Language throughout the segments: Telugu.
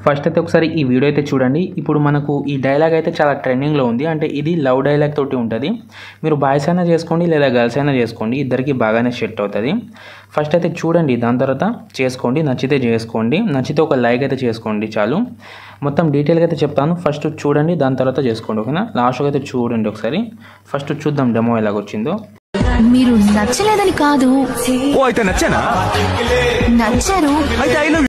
ఫస్ట్ అయితే ఒకసారి ఈ వీడియో అయితే చూడండి. ఇప్పుడు మనకు ఈ డైలాగ్ అయితే చాలా ట్రెండింగ్లో ఉంది. అంటే ఇది లవ్ డైలాగ్ తోటి ఉంటుంది. మీరు బాయ్స్ అయినా చేసుకోండి లేదా గర్ల్స్ అయినా చేసుకోండి, ఇద్దరికి బాగానే సెట్ అవుతుంది. ఫస్ట్ అయితే చూడండి, దాని తర్వాత చేసుకోండి. నచ్చితే చేసుకోండి, నచ్చితే ఒక లైక్ అయితే చేసుకోండి చాలు. మొత్తం డీటెయిల్గా అయితే చెప్తాను. ఫస్ట్ చూడండి, దాని తర్వాత చేసుకోండి, ఓకేనా? లాస్ట్గా అయితే చూడండి ఒకసారి. ఫస్ట్ చూద్దాం డెమో ఎలాగొచ్చిందో. మీరు నచ్చలేదని కాదు, అయితే నచ్చానా? నచ్చారు. అయితే ఐ లవ్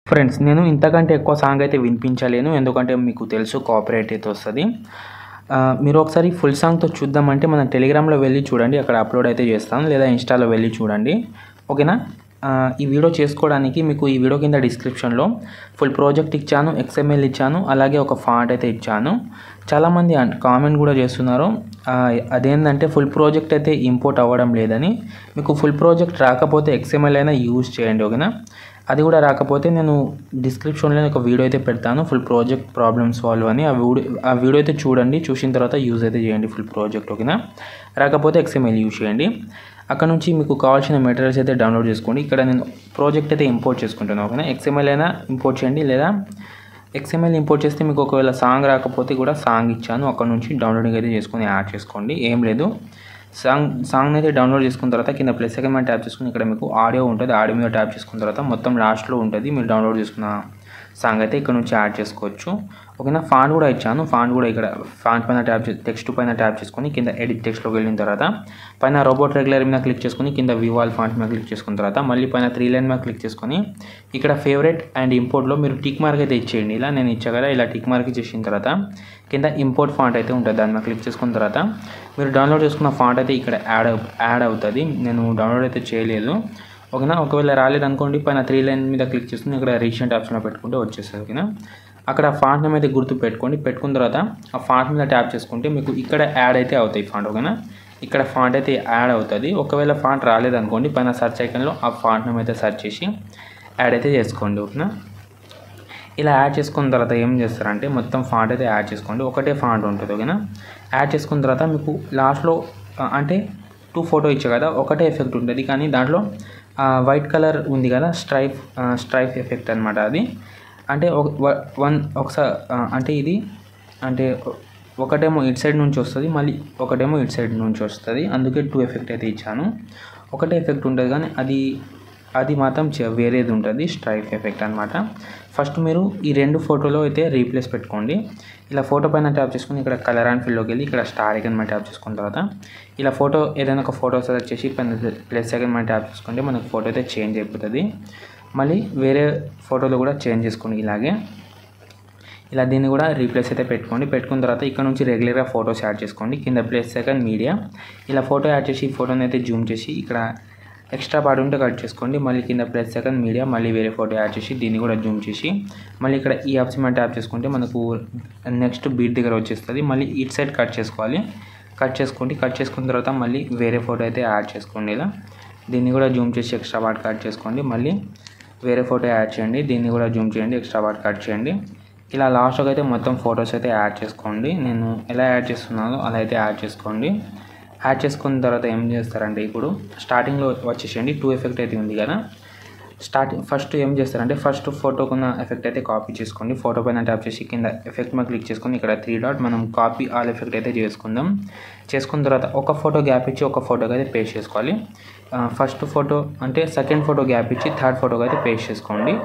ఫ్రెండ్స్, నేను ఇంతకంటే ఎక్కువ సాంగ్ అయితే వినిపించలేను, ఎందుకంటే మీకు తెలుసు కాపీరైట్ అయితే వస్తుంది. మీరు ఒకసారి ఫుల్ సాంగ్తో చూద్దామంటే మన టెలిగ్రామ్లో వెళ్ళి చూడండి, అక్కడ అప్లోడ్ అయితే చేస్తాను, లేదా ఇన్స్టాలో వెళ్ళి చూడండి, ఓకేనా? ఈ వీడియో చేసుకోవడానికి మీకు ఈ వీడియో కింద డిస్క్రిప్షన్లో ఫుల్ ప్రాజెక్ట్ ఇచ్చాను, XML ఇచ్చాను, అలాగే ఒక ఫాంట్ అయితే ఇచ్చాను. చాలామంది కామెంట్ కూడా చేస్తున్నారు, అదేంటంటే ఫుల్ ప్రాజెక్ట్ అయితే ఇంపోర్ట్ అవ్వడం లేదని. మీకు ఫుల్ ప్రాజెక్ట్ రాకపోతే XML అయినా యూజ్ చేయండి, ఓకేనా? అది కూడా రాకపోతే నేను డిస్క్రిప్షన్లో ఒక వీడియో అయితే పెడతాను, ఫుల్ ప్రాజెక్ట్ ప్రాబ్లమ్ సాల్వ్ అని. ఆ వీడియో అయితే చూడండి, చూసిన తర్వాత యూజ్ అయితే చేయండి ఫుల్ ప్రాజెక్ట్, ఓకేనా? రాకపోతే XML యూజ్ చేయండి. అక్కడ నుంచి మీకు కావాల్సిన మెటీరియల్స్ అయితే డౌన్లోడ్ చేసుకోండి. ఇక్కడ నేను ప్రాజెక్ట్ అయితే ఇంపోర్ట్ చేసుకుంటాను, ఓకేనా? XML అయినా ఇంపోర్ట్ చేయండి, లేదా XML ఇంపోర్ట్ చేస్తే మీకు ఒకవేళ సాంగ్ రాకపోతే కూడా సాంగ్ ఇచ్చాను, అక్కడ నుంచి డౌన్లోడింగ్ అయితే చేసుకొని యాడ్ చేసుకోండి, ఏం లేదు. సాంగ్ అయితే డౌన్లోడ్ చేసుకున్న తర్వాత కింద ప్లస్ సెకండ్ మీద ట్యాప్ చేసుకుని ఇక్కడ మీకు ఆడియో ఉంటుంది, ఆడియో మీద ట్యాప్ చేసుకున్న తర్వాత మొత్తం లాస్ట్లో ఉంటుంది మీరు డౌన్లోడ్ చేసుకున్న సాంగ్ అయితే ఇక్కడ నుంచి యాడ్ చేసుకోవచ్చు, ఓకేనా? ఫాంట్ కూడా ఇచ్చాను, ఫాంట్ కూడా ఇక్కడ ఫాంట్ పైన ట్యాప్ టెక్స్ట్ పైన ట్యాప్ చేసుకొని కింద ఎడిట్ టెక్స్ట్లోకి వెళ్ళిన తర్వాత పైన రోబోట్ రెగ్యులర్ మీద క్లిక్ చేసుకొని కింద వివాల్ ఫాంట్ మీద క్లిక్ చేసుకున్న తర్వాత మళ్ళీ పైన 3 లైన్ మీద క్లిక్ చేసుకొని ఇక్కడ ఫేవరెట్ అండ్ ఇంపోర్ట్లో మీరు టిక్ మార్క్ అయితే ఇచ్చేయండి. ఇలా నేను ఇచ్చా కదా, ఇలా టిక్ మార్క్ ఇచ్చేసిన తర్వాత కింద ఇంపోర్ట్ ఫాంట్ అయితే ఉంటుంది, దాని మీద క్లిక్ చేసుకున్న తర్వాత మీరు డౌన్లోడ్ చేసుకున్న ఫాంట్ అయితే ఇక్కడ యాడ్ అవుతుంది. నేను డౌన్లోడ్ అయితే చేయలేదు, ఓకేనా? ఒకవేళ రాలేదనుకోండి, పైన 3 లైన్ మీద క్లిక్ చేసుకుని ఇక్కడ రీసెంట్ ఆప్షన్లో పెట్టుకుంటే వచ్చేస్తుంది, ఓకేనా? అక్కడ ఫాంట్ నేమ్ అయితే గుర్తు పెట్టుకోండి. పెట్టుకున్న తర్వాత ఆ ఫాంట్ మీద ట్యాప్ చేసుకుంటే మీకు ఇక్కడ యాడ్ అయితే అవుతాయి ఫాంట్, ఓకేనా? ఇక్కడ ఫాంట్ అయితే యాడ్ అవుతుంది. ఒకవేళ ఫాంట్ రాలేదనుకోండి, పైన సెర్చ్ ఐకాన్లో ఆ ఫాంట్ నేమ్ అయితే సెర్చ్ చేసి యాడ్ అయితే చేసుకోండి, ఓకేనా? ఇలా యాడ్ చేసుకున్న తర్వాత ఏం చేస్తారంటే మొత్తం ఫాంట్ అయితే యాడ్ చేసుకోండి, ఒకటే ఫాంట్ ఉంటుంది, ఓకేనా? యాడ్ చేసుకున్న తర్వాత మీకు లాస్ట్లో అంటే 2 ఫోటో ఇచ్చే కదా, ఒకటే ఎఫెక్ట్ ఉంటుంది, కానీ దాంట్లో వైట్ కలర్ ఉంది కదా, స్ట్రైప్ ఎఫెక్ట్ అనమాట. అది అంటే ఒకసారి అంటే ఇది అంటే ఒకటేమో ఇటు సైడ్ నుంచి వస్తుంది, మళ్ళీ ఒకటేమో ఇటు సైడ్ నుంచి వస్తుంది, అందుకే 2 ఎఫెక్ట్ అయితే ఇచ్చాను. ఒకటే ఎఫెక్ట్ ఉంటుంది కానీ అది మాత్రం వేరేది ఉంటుంది, స్ట్రైప్ ఎఫెక్ట్ అనమాట. ఫస్ట్ మీరు ఈ 2 ఫోటోలో అయితే రీప్లేస్ పెట్టుకోండి. ఇలా ఫోటో పైన ట్యాప్ చేసుకుని ఇక్కడ కలర్ అండ్ ఫిల్లోకి వెళ్ళి ఇక్కడ స్టార్ ఐకాన్ మీద ట్యాప్ చేసుకున్న తర్వాత ఇలా ఫోటో ఏదైనా ఒక ఫోటో సెలెక్ట్ చేసి పైన ప్లస్ ఐకాన్ మీద ట్యాప్ చేసుకుంటే మనకు ఫోటో అయితే చేంజ్ అయిపోతుంది. మళ్ళీ వేరే ఫోటోలో కూడా చేంజ్ చేసుకోండి ఇలాగే. ఇలా దీన్ని కూడా రీప్లేస్ అయితే పెట్టుకున్న తర్వాత ఇక్కడ నుంచి రెగ్యులర్గా ఫోటోస్ యాడ్ చేసుకోండి. కింద ప్లస్ సెకండ్ మీడియా ఇలా ఫోటో యాడ్ చేసి ఫోటోని అయితే జూమ్ చేసి ఇక్కడ ఎక్స్ట్రా పార్ట్ ఉంటే కట్ చేసుకోండి. మళ్ళీ కింద ప్లస్ సెకండ్ మీడియా మళ్ళీ వేరే ఫోటో యాడ్ చేసి దీన్ని కూడా జూమ్ చేసి మళ్ళీ ఇక్కడ ఈ ఆప్షన్ మీద ట్యాప్ చేసుకుంటే మనకు నెక్స్ట్ బీట్ దగ్గర వచ్చేస్తుంది. మళ్ళీ ఇటు సైడ్ కట్ చేసుకోవాలి. కట్ చేసుకున్న తర్వాత మళ్ళీ వేరే ఫోటో అయితే యాడ్ చేసుకోండి. ఇలా దీన్ని కూడా జూమ్ చేసి ఎక్స్ట్రా పార్ట్ కట్ చేసుకోండి. మళ్ళీ వేరే ఫోటో యాడ్ చేయండి, దీన్ని కూడా జూమ్ చేయండి, ఎక్స్ట్రా పార్ట్ కట్ చేయండి. ఇలా లాస్ట్కి అయితే మొత్తం ఫొటోస్ అయితే యాడ్ చేసుకోండి. నేను ఎలా యాడ్ చేస్తున్నానో అలా అయితే యాడ్ చేసుకోండి. యాడ్ చేసుకున్న తర్వాత ఏం చేస్తారంటే ఇప్పుడు స్టార్టింగ్లో వచ్చేసేయండి 2 ఎఫెక్ట్ అయితే ఉంది కదా, ఫస్ట్ ఏం చేస్తారంటే ఫస్ట్ ఫోటోకున్న ఎఫెక్ట్ అయితే కాపీ చేసుకోండి. ఫోటో పైన ట్యాప్ చేసి కింద ఎఫెక్ట్ మీద క్లిక్ చేసుకొని ఇక్కడ 3 డాట్ మనం కాపీ ఆల్ ఎఫెక్ట్ అయితే చేసుకుందాం. చేసుకున్న తర్వాత ఒక ఫోటో గ్యాప్ ఇచ్చి ఒక ఫోటోకి అయితే పేస్ట్ చేసుకోవాలి. ఫస్ట్ ఫోటో అంటే సెకండ్ ఫోటో గ్యాప్ ఇచ్చి థర్డ్ ఫోటోకి అయితే పేస్ట్ చేసుకోండి.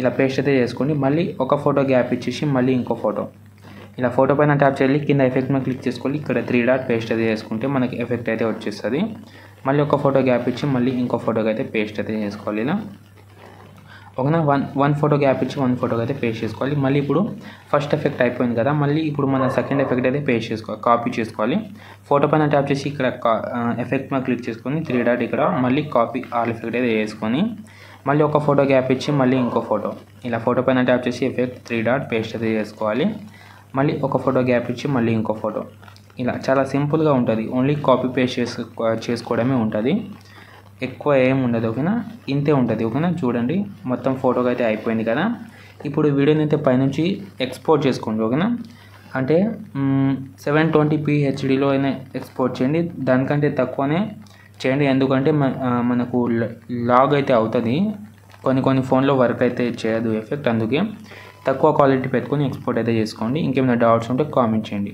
ఇలా పేస్ట్ అయితే చేసుకోండి. మళ్ళీ ఒక ఫోటో గ్యాప్ ఇచ్చేసి మళ్ళీ ఇంకో ఫోటో ఇలా ఫోటో పైన ట్యాప్ చేయాలి. కింద ఎఫెక్ట్ మీద క్లిక్ చేసుకోవాలి. ఇక్కడ 3 డాట్ పేస్ట్ అయితే చేసుకుంటే మనకి ఎఫెక్ట్ అయితే వచ్చేస్తుంది. మళ్ళీ ఒక ఫోటో గ్యాప్ ఇచ్చి మళ్ళీ ఇంకో ఫోటోకి అయితే పేస్ట్ అయితే చేసుకోవాలి. ఇలా ఓకేనా, వన్ ఫోటో గ్యాప్ ఇచ్చి 1 ఫోటోకి అయితే పేస్ట్ చేసుకోవాలి. మళ్ళీ ఇప్పుడు ఫస్ట్ ఎఫెక్ట్ అయిపోయింది కదా, మళ్ళీ ఇప్పుడు మన సెకండ్ ఎఫెక్ట్ అయితే పేస్ట్ చేసుకోవాలి, కాపీ చేసుకోవాలి. ఫోటో పైన ట్యాప్ చేసి ఇక్కడ ఎఫెక్ట్ మీద క్లిక్ చేసుకొని 3 డాట్ ఇక్కడ మళ్ళీ కాపీ ఆల్ ఎఫెక్ట్ అయితే చేసుకొని మళ్ళీ ఒక ఫోటో గ్యాప్ ఇచ్చి మళ్ళీ ఇంకో ఫోటో ఇలా ఫోటో పైన ట్యాప్ చేసి ఎఫెక్ట్ 3 డాట్ పేస్ట్ అయితే చేసుకోవాలి. మళ్ళీ ఒక ఫోటో గ్యాప్ ఇచ్చి మళ్ళీ ఇంకో ఫోటో. ఇలా చాలా సింపుల్గా ఉంటుంది, ఓన్లీ కాపీ పేస్ట్ చేసుకోవడమే ఉంటుంది. ఎక్కువ ఏం ఉండదు ఓకేనా, ఇంతే ఉంటుంది ఓకేనా. చూడండి మొత్తం ఫోటోకి అయితే అయిపోయింది కదా. ఇప్పుడు వీడియోని అయితే పైనుంచి ఎక్స్పోర్ట్ చేసుకోండి ఓకేనా. అంటే 720p హెచ్డీలో అయినా ఎక్స్పోర్ట్ చేయండి, దానికంటే తక్కువనే చేయండి. ఎందుకంటే మనకు లాగ్ అయితే అవుతుంది, కొన్ని ఫోన్లో వర్క్ అయితే చేయదు ఎఫెక్ట్. అందుకే తక్కువ క్వాలిటీ పెట్టుకొని ఎక్స్పోర్ట్ అయితే చేసుకోండి. ఇంకేమైనా డౌట్స్ ఉంటే కామెంట్ చేయండి.